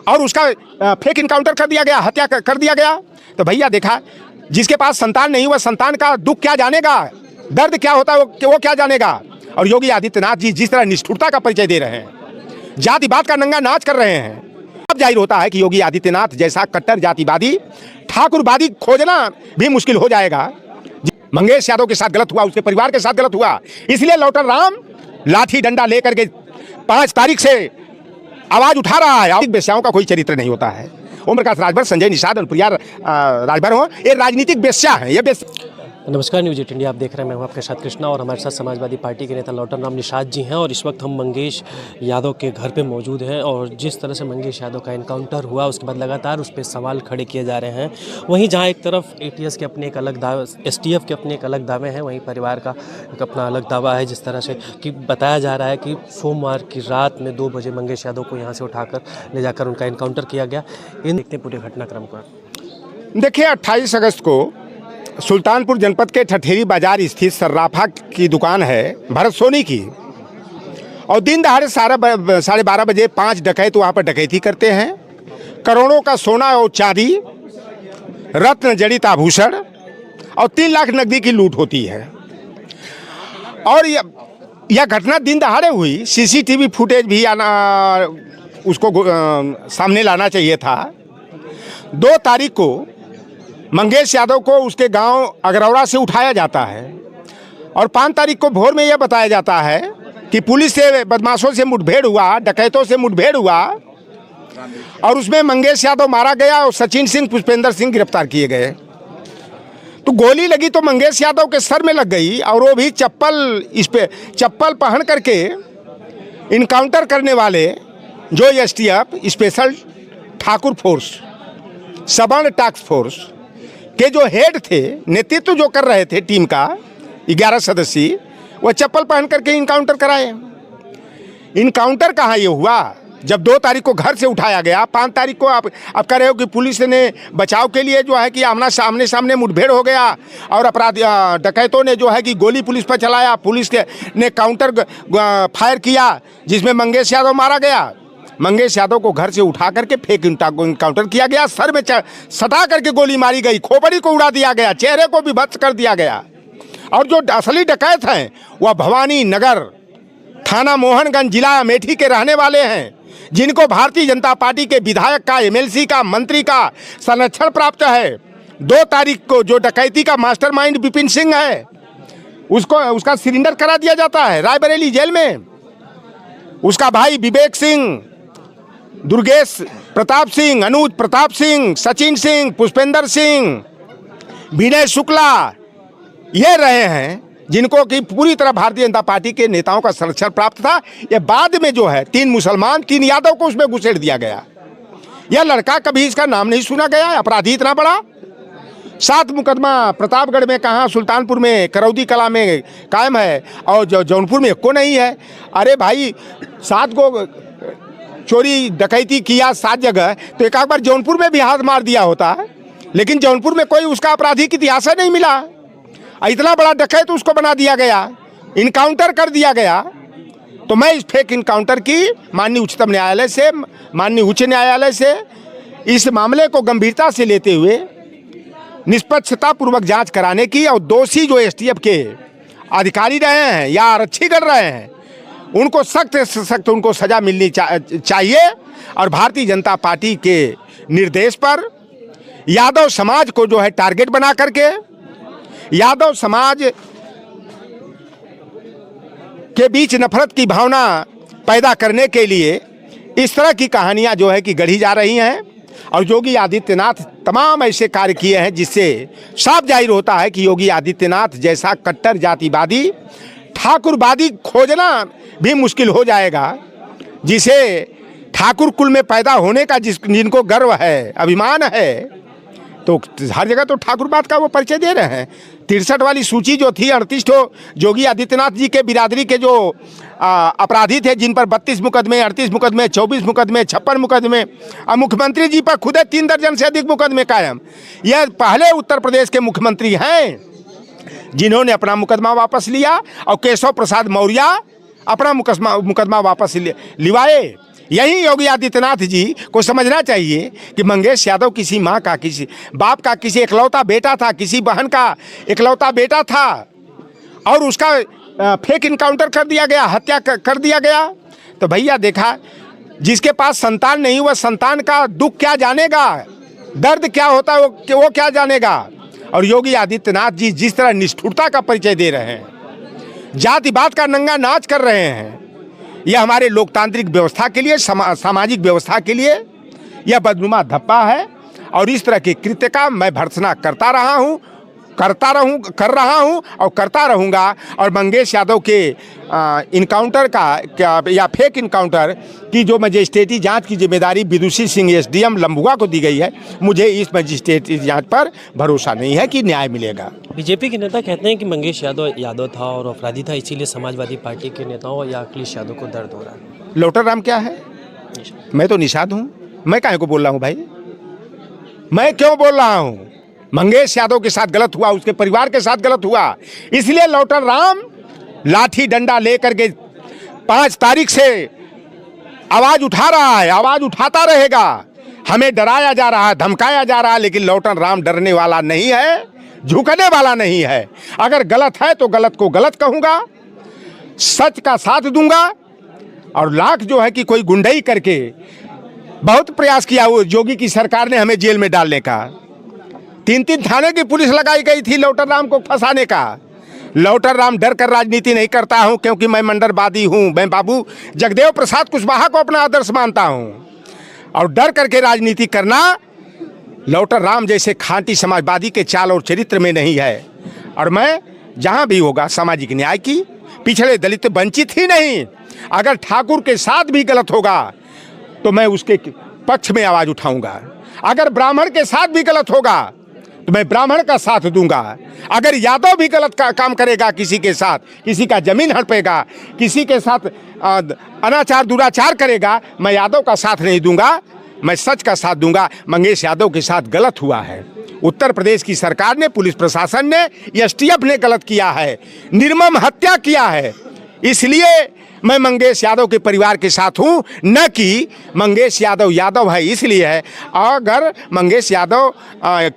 और उसका fake encounter कर दिया गया, हत्या कर दिया गया। तो भैया देखा, जिसके पास संतान नहीं हुआ संतान का दुख क्या जानेगा, दर्द क्या होता है वो क्या जानेगा। और योगी आदित्यनाथ जी जिस तरह निष्ठुरता का परिचय दे रहे हैं, जातिवाद का नंगा नाच कर रहे हैं, अब जाहिर होता है कि योगी आदित्यनाथ जैसा कट्टर जातिवादी ठाकुरवादी खोजना भी मुश्किल हो जाएगा। मंगेश यादव के साथ गलत हुआ, उसके परिवार के साथ गलत हुआ, इसलिए लौटन राम लाठी डंडा लेकर के 5 तारीख से आवाज उठा रहा है। बेश्याओं का कोई चरित्र नहीं होता है। ओम प्रकाश राजभर, संजय निषाद, अनुप्रिया राजभर हो, ये राजनीतिक बेश्या है। ये नमस्कार, न्यूज़ 8 इंडिया आप देख रहे हैं। मैं हूं आपके साथ कृष्णा और हमारे साथ समाजवादी पार्टी के नेता लौटन राम निषाद जी हैं। और इस वक्त हम मंगेश यादव के घर पे मौजूद हैं। और जिस तरह से मंगेश यादव का इनकाउंटर हुआ उसके बाद लगातार उस पर सवाल खड़े किए जा रहे हैं। वहीं जहां एक तरफ ATS के अपने एक अलग दावे, STF के अपने एक अलग दावे हैं, वहीं परिवार का एक अपना अलग दावा है। जिस तरह से कि बताया जा रहा है कि सोमवार की रात में 2 बजे मंगेश यादव को यहाँ से उठाकर ले जाकर उनका इनकाउंटर किया गया। इन देखते हैं पूरे घटनाक्रम को। देखिए, 28 अगस्त को सुल्तानपुर जनपद के ठठेरी बाजार स्थित सर्राफा की दुकान है भरत सोनी की, और दिन दहाड़े 12:30 बजे 5 डकैत वहाँ पर डकैती करते हैं। करोड़ों का सोना और चांदी, रत्न जड़ित आभूषण और 3 लाख नकदी की लूट होती है। और यह घटना दिन दहाड़े हुई। CCTV फुटेज भी उसको सामने लाना चाहिए था। 2 तारीख को मंगेश यादव को उसके गांव अगरौरा से उठाया जाता है और 5 तारीख को भोर में यह बताया जाता है कि पुलिस से बदमाशों से मुठभेड़ हुआ, डकैतों से मुठभेड़ हुआ और उसमें मंगेश यादव मारा गया और सचिन सिंह, पुष्पेंद्र सिंह गिरफ्तार किए गए। तो गोली लगी तो मंगेश यादव के सर में लग गई, और वो भी चप्पल पहन करके। इनकाउंटर करने वाले जो STF स्पेशल ठाकुर फोर्स, सवर्ण टास्क फोर्स के जो हेड थे, नेतृत्व जो कर रहे थे टीम का 11 सदस्यीय, वह चप्पल पहन करके इनकाउंटर कराए। इनकाउंटर कहाँ ये हुआ? जब 2 तारीख को घर से उठाया गया, 5 तारीख को आप कह रहे हो कि पुलिस ने बचाव के लिए जो है कि आमने सामने मुठभेड़ हो गया और अपराधी डकैतों ने जो है कि गोली पुलिस पर चलाया, पुलिस ने काउंटर फायर किया जिसमें मंगेश यादव मारा गया। मंगेश यादव को घर से उठा करके फेक इनकाउंटर किया गया, सर में सटा करके गोली मारी गई, खोपड़ी को उड़ा दिया गया, चेहरे को भी भस्म कर दिया गया। और जो असली डकैत हैं वह भवानी नगर थाना मोहनगंज जिला अमेठी के रहने वाले हैं, जिनको भारतीय जनता पार्टी के विधायक का, MLC का, मंत्री का संरक्षण प्राप्त है। 2 तारीख को जो डकैती का मास्टरमाइंड विपिन सिंह है, उसका सिलेंडर करा दिया जाता है रायबरेली जेल में। उसका भाई विवेक सिंह, दुर्गेश प्रताप सिंह, अनुज प्रताप सिंह, सचिन सिंह, पुष्पेंद्र सिंह, विनय शुक्ला, ये रहे हैं जिनको कि पूरी तरह भारतीय जनता पार्टी के नेताओं का संरक्षण प्राप्त था। ये बाद में जो है 3 मुसलमान 3 यादव को उसमें घुसेड़ दिया गया। यह लड़का कभी इसका नाम नहीं सुना गया, अपराधी इतना बड़ा। 7 मुकदमा प्रतापगढ़ में कहाँ, सुल्तानपुर में, करौदी कला में कायम है, और जौनपुर में एको नहीं है। अरे भाई, 7 को चोरी डकैती किया 7 जगह, तो एक बार जौनपुर में भी हाथ मार दिया होता, लेकिन जौनपुर में कोई उसका आपराधिक इतिहास नहीं मिला। इतना बड़ा डकैत उसको बना दिया गया, इनकाउंटर कर दिया गया। तो मैं इस फेक इनकाउंटर की माननीय उच्चतम न्यायालय से, माननीय उच्च न्यायालय से इस मामले को गंभीरता से लेते हुए निष्पक्षतापूर्वक जांच कराने की, और दोषी जो STF के अधिकारी रहे हैं या आरक्षीगण रहे हैं, उनको सख्त से सख्त उनको सजा मिलनी चाहिए। और भारतीय जनता पार्टी के निर्देश पर यादव समाज को जो है टारगेट बना करके, यादव समाज के बीच नफरत की भावना पैदा करने के लिए इस तरह की कहानियां जो है कि गढ़ी जा रही हैं। और योगी आदित्यनाथ तमाम ऐसे कार्य किए हैं जिससे साफ जाहिर होता है कि योगी आदित्यनाथ जैसा कट्टर जातिवादी ठाकुरवादी खोजना भी मुश्किल हो जाएगा, जिसे ठाकुर कुल में पैदा होने का जिनको गर्व है, अभिमान है। तो हर जगह तो ठाकुरवाद का वो परिचय दे रहे हैं। 63 वाली सूची जो थी, 38 तो योगी आदित्यनाथ जी के बिरादरी के जो अपराधी थे, जिन पर 32 मुकदमे, 38 मुकदमे, 24 मुकदमे, 56 मुकदमे, और मुख्यमंत्री जी पर खुद 3 दर्जन से अधिक मुकदमे कायम। यह पहले उत्तर प्रदेश के मुख्यमंत्री हैं जिन्होंने अपना मुकदमा वापस लिया, और केशव प्रसाद मौर्य अपना मुकदमा वापस लिवाए। यही योगी आदित्यनाथ जी को समझना चाहिए कि मंगेश यादव किसी माँ का, किसी बाप का, किसी इकलौता बेटा था, किसी बहन का इकलौता बेटा था और उसका फेक इनकाउंटर कर दिया गया, हत्या कर दिया गया। तो भैया देखा, जिसके पास संतान नहीं वह संतान का दुख क्या जानेगा, दर्द क्या होता है वो क्या जानेगा। और योगी आदित्यनाथ जी जिस तरह निष्ठुरता का परिचय दे रहे हैं, जातिवाद का नंगा नाच कर रहे हैं, यह हमारे लोकतांत्रिक व्यवस्था के लिए, सामाजिक व्यवस्था के लिए यह बदनुमा धब्बा है। और इस तरह के कृत्य का मैं भर्त्सना करता रहा हूँ, कर रहा हूँ और करता रहूँगा। और मंगेश यादव के इनकाउंटर का या फेक इनकाउंटर की जो मजिस्ट्रेटी जांच की जिम्मेदारी विदुषी सिंह एसडीएम लंबुआ को दी गई है, मुझे इस मजिस्ट्रेटी जांच पर भरोसा नहीं है कि न्याय मिलेगा। बीजेपी के नेता कहते हैं कि मंगेश यादव था और अपराधी था, इसीलिए समाजवादी पार्टी के नेताओं या अखिलेश यादव को दर्द हो रहा है। लौटर राम क्या है? मैं तो निषाद हूँ, मैं काहे को बोल रहा हूँ भाई? मैं क्यों बोल रहा हूँ? मंगेश यादव के साथ गलत हुआ, उसके परिवार के साथ गलत हुआ, इसलिए लौटर राम लाठी डंडा लेकर के 5 तारीख से आवाज उठा रहा है, आवाज उठाता रहेगा। हमें डराया जा रहा है, धमकाया जा रहा है, लेकिन लौटर राम डरने वाला नहीं है, झुकने वाला नहीं है। अगर गलत है तो गलत को गलत कहूंगा, सच का साथ दूंगा। और लाख जो है कि कोई गुंडई करके बहुत प्रयास किया वो योगी की सरकार ने हमें जेल में डालने का, 3-3 थाने की पुलिस लगाई गई थी लौटर राम को फंसाने का। लौटर राम डर कर राजनीति नहीं करता हूं, क्योंकि मैं मंडरवादी हूं। मैं बाबू जगदेव प्रसाद कुशवाहा को अपना आदर्श मानता हूं। और डर करके राजनीति करना लौटर राम जैसे खांटी समाजवादी के चाल और चरित्र में नहीं है। और मैं जहां भी होगा सामाजिक न्याय की, पिछड़े दलित वंचित ही नहीं, अगर ठाकुर के साथ भी गलत होगा तो मैं उसके पक्ष में आवाज उठाऊंगा। अगर ब्राह्मण के साथ भी गलत होगा तो मैं ब्राह्मण का साथ दूंगा। अगर यादव भी गलत काम करेगा किसी के साथ, किसी का जमीन हड़पेगा, किसी के साथ अनाचार दुराचार करेगा, मैं यादव का साथ नहीं दूंगा, मैं सच का साथ दूंगा। मंगेश यादव के साथ गलत हुआ है, उत्तर प्रदेश की सरकार ने, पुलिस प्रशासन ने, एसटीएफ ने गलत किया है, निर्मम हत्या किया है। इसलिए मैं मंगेश यादव के परिवार के साथ हूं, न कि मंगेश यादव है इसलिए है। अगर मंगेश यादव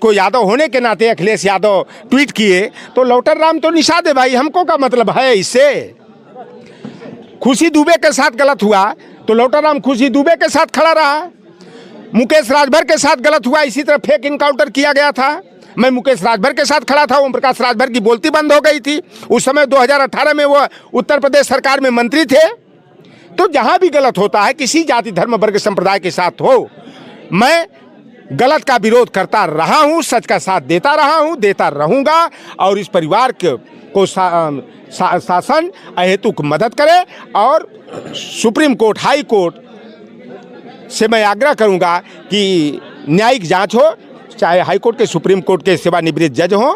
को यादव होने के नाते अखिलेश यादव ट्वीट किए तो लौटर राम तो निषाद है भाई, हमको क्या मतलब है इससे? खुशी दुबे के साथ गलत हुआ तो लौटर राम खुशी दुबे के साथ खड़ा रहा। मुकेश राजभर के साथ गलत हुआ, इसी तरह फेक इनकाउंटर किया गया था, मैं मुकेश राजभर के साथ खड़ा था। ओम प्रकाश राजभर की बोलती बंद हो गई थी उस समय, 2018 में वो उत्तर प्रदेश सरकार में मंत्री थे। तो जहां भी गलत होता है किसी जाति धर्म वर्ग संप्रदाय के साथ हो, मैं गलत का विरोध करता रहा हूं, सच का साथ देता रहा हूं, देता रहूंगा। और इस परिवार को शासन अहेतुक मदद करे। और सुप्रीम कोर्ट, हाई कोर्ट से मैं आग्रह करूंगा कि न्यायिक जांच हो, चाहे हाई कोर्ट के, सुप्रीम कोर्ट के सेवानिवृत्त जज हों,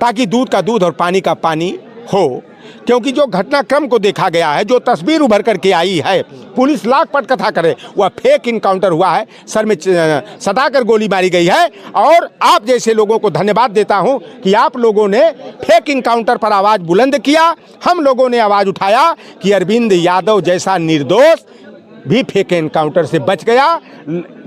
ताकि दूध का दूध और पानी का पानी हो। क्योंकि जो घटनाक्रम को देखा गया है, जो तस्वीर उभर करके आई है, पुलिस लाख पटकथा करे, वह फेक इनकाउंटर हुआ है, सर में सटाकर गोली मारी गई है। और आप जैसे लोगों को धन्यवाद देता हूं कि आप लोगों ने फेक इनकाउंटर पर आवाज़ बुलंद किया। हम लोगों ने आवाज़ उठाया कि अरविंद यादव जैसा निर्दोष भी फेक एनकाउंटर से बच गया,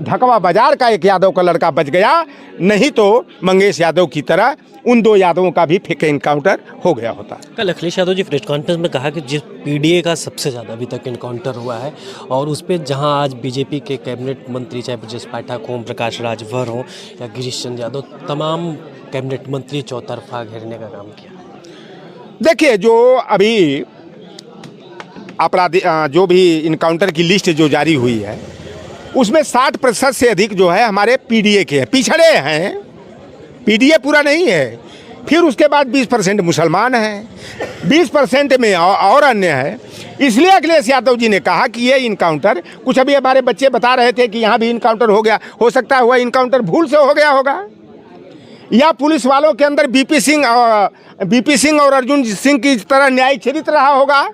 ढकवा बाजार का एक यादव का लड़का बच गया, नहीं तो मंगेश यादव की तरह उन 2 यादवों का भी फेक एनकाउंटर हो गया होता। कल अखिलेश यादव जी प्रेस कॉन्फ्रेंस में कहा कि जिस पीडीए का सबसे ज़्यादा अभी तक इनकाउंटर हुआ है, और उस पर जहां आज बीजेपी के कैबिनेट मंत्री, चाहे ब्रजेश पाठक, ओम प्रकाश राजभर हो या गिरीश चंद्र यादव, तमाम कैबिनेट मंत्री चौतरफा घेरने का काम किया। देखिए, जो अभी अपराधी जो भी इनकाउंटर की लिस्ट जो जारी हुई है, उसमें 60% से अधिक जो है हमारे पीडीए के हैं, पिछड़े हैं, पीडीए पूरा नहीं है। फिर उसके बाद 20% मुसलमान हैं, 20% में और अन्य है। इसलिए अखिलेश यादव जी ने कहा कि ये इनकाउंटर, कुछ अभी हमारे बच्चे बता रहे थे कि यहाँ भी इनकाउंटर हो गया, हो सकता है वह इनकाउंटर भूल से हो गया होगा, या पुलिस वालों के अंदर बीपी सिंह और अर्जुन सिंह की तरह न्यायिक चरित्र रहा होगा,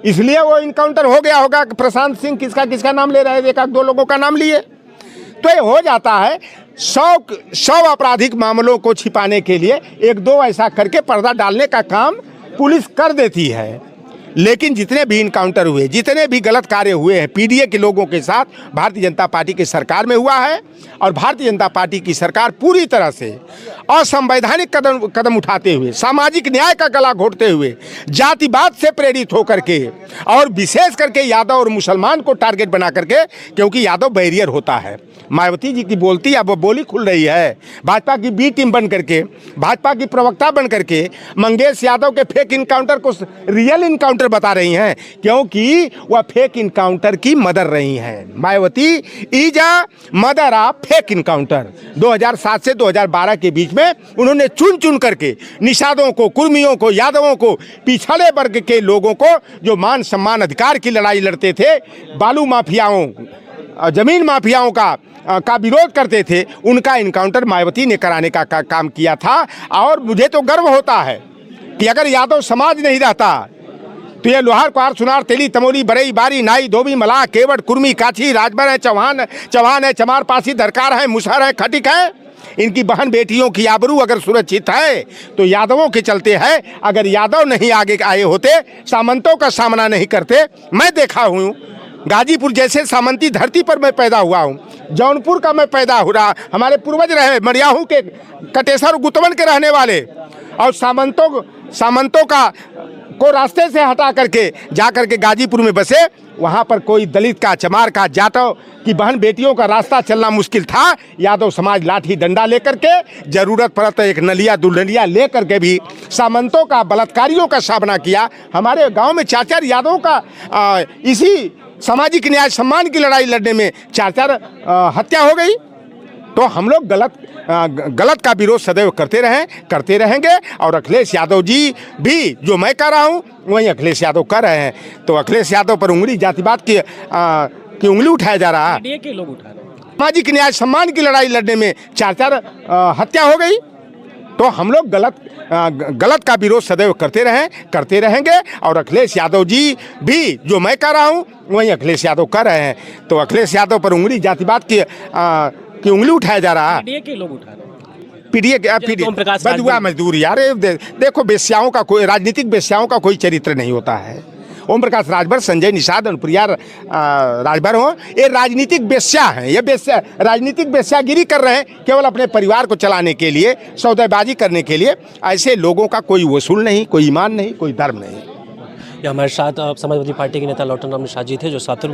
इसलिए वो इनकाउंटर हो गया होगा। प्रशांत सिंह किसका नाम ले रहे थे, 1-2 लोगों का नाम लिए, तो ये हो जाता है। 100 आपराधिक मामलों को छिपाने के लिए 1-2 ऐसा करके पर्दा डालने का काम पुलिस कर देती है। लेकिन जितने भी इनकाउंटर हुए, जितने भी गलत कार्य हुए हैं पीडीए के लोगों के साथ, भारतीय जनता पार्टी की सरकार में हुआ है। और भारतीय जनता पार्टी की सरकार पूरी तरह से असंवैधानिक कदम उठाते हुए, सामाजिक न्याय का गला घोटते हुए, जातिवाद से प्रेरित होकर के, और विशेष करके यादव और मुसलमान को टारगेट बना करके, क्योंकि यादव बैरियर होता है। मायावती जी की बोलती अब बोली खुल रही है, भाजपा की बी टीम बन करके, भाजपा की प्रवक्ता बन करके मंगेश यादव के फेक इनकाउंटर को रियल इनकाउंटर बता रही हैं, क्योंकि वह फेक इनकाउंटर की मदर रही हैं। Mayawati is a mother of fake encounter. 2007 से 2012 के बीच में उन्होंने चुन चुन करके निषादों को, कुर्मियों को, यादवों को, पिछड़े वर्ग के लोगों को जो मान सम्मान अधिकार की लड़ाई लड़ते थे, बालू माफियाओं, जमीन माफियाओं का विरोध करते थे, उनका इनकाउंटर मायावती ने कराने का काम किया था। और मुझे तो गर्व होता है कि अगर यादव समाज नहीं रहता तो ये लोहार, कुहार, सुनार, तेली, तमोली, बरई, बारी, नाई, धोबी, मलाह, केवट, कुर्मी, काछी, राजभर है, चौहान है, चमार, पासी, दरकार है, मुसहर है, खटिक है, इनकी बहन बेटियों की आबरू अगर सुरक्षित है तो यादवों के चलते है। अगर यादव नहीं आगे आए होते, सामंतों का सामना नहीं करते, मैं देखा हूँ गाजीपुर जैसे सामंती धरती पर मैं पैदा हुआ हूँ, जौनपुर का मैं पैदा हो रहा, हमारे पूर्वज रहे मरियाहू के, कटेसर, गुतवन के रहने वाले, और सामंतों का को रास्ते से हटा करके जा करके गाजीपुर में बसे। वहाँ पर कोई दलित का, चमार का, जाटव की बहन बेटियों का रास्ता चलना मुश्किल था। यादव समाज लाठी डंडा लेकर के, जरूरत पड़ा तो एक नलिया दुल्हनिया लेकर के भी सामंतों का, बलात्कारियों का सामना किया। हमारे गांव में 4-4 यादवों का इसी सामाजिक न्याय सम्मान की लड़ाई लड़ने में 4-4 हत्या हो गई। तो हम लोग गलत का विरोध सदैव करते रहेंगे। और अखिलेश यादव जी भी, जो मैं कर रहा हूँ वही अखिलेश यादव कर रहे हैं। तो अखिलेश यादव पर उंगली, जातिवाद की उंगली उठाया जा रहा है। पीडीए के लोग उठा रहे हैं। सामाजिक न्याय सम्मान की लड़ाई लड़ने में 4-4 हत्या हो गई। तो हम लोग गलत का विरोध सदैव करते रहेंगे। और अखिलेश यादव जी भी, जो मैं कर रहा हूँ वही अखिलेश यादव कर रहे हैं। तो अखिलेश यादव पर उंगली, जातिवाद की उंगली उठाया जा रहा है। पीडीए के लोग उठा रहे हैं। पीडीए बदुआ मजदूर यार, देखो बेश्याओं का कोई, राजनीतिक बेश्याओं का कोई चरित्र नहीं होता है। ओम प्रकाश राजभर, संजय निषाद, अनुप्रिया राजभर हो, ये राजनीतिक बेश्या हैं। ये राजनीतिक बेश्यागिरी कर रहे हैं केवल अपने परिवार को चलाने के लिए, सौदेबाजी करने के लिए। ऐसे लोगों का कोई वसूल नहीं, कोई ईमान नहीं, कोई धर्म नहीं। ये हमारे साथ समाजवादी पार्टी के नेता लॉटन राम निषाद जी थे, जो सातुर